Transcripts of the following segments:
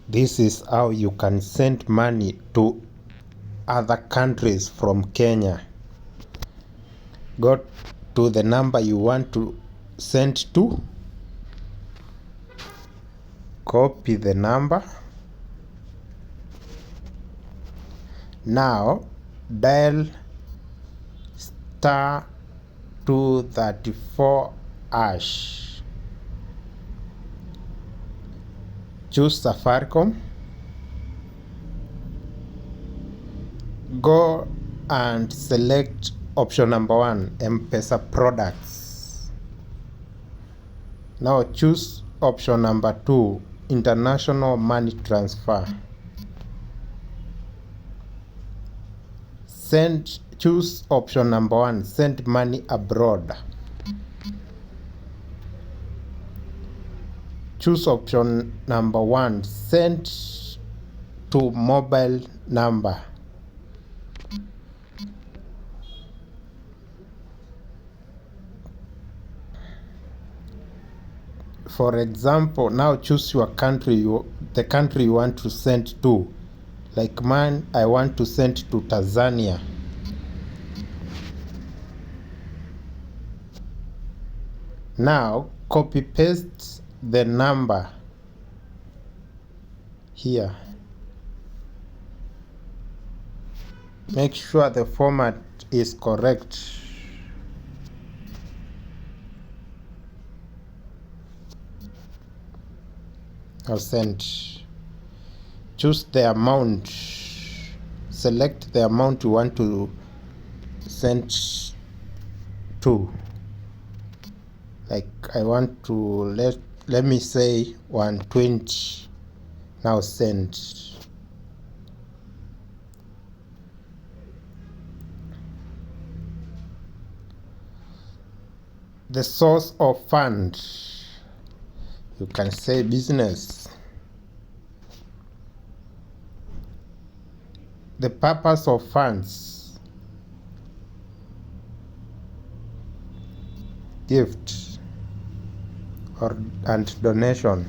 This is how you can send money to other countries from Kenya. Go to the number you want to send to, copy the number. Now dial star 234 hash. Choose Safaricom. Go and select option number 1, M-Pesa products. Now choose option number 2, international money transfer. Choose option number 1, send money abroad. Choose option number 1, send to mobile number. For example, now choose your country, the country you want to send to. Like mine, I want to send to Tanzania. Now copy paste the number here. Make sure the format is correct. Now send. Choose the amount. Select the amount you want to send to. Like I want to let me say 120. Now send. The source of fund, you can say business. The purpose of funds, gift and donation.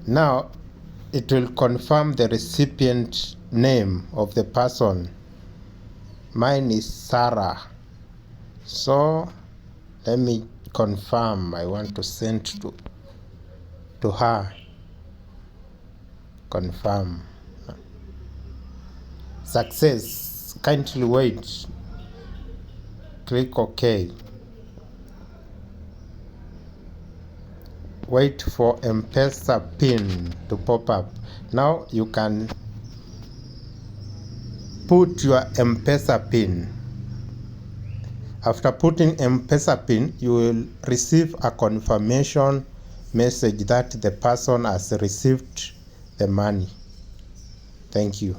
Now it will confirm the recipient name of the person. Mine is Sarah, so let me confirm I want to send to her. Confirm. Success. Kindly wait. Click OK. Wait for M-Pesa PIN to pop up. Now you can put your M-Pesa PIN. After putting M-Pesa PIN, you will receive a confirmation message that the person has received the money. Thank you.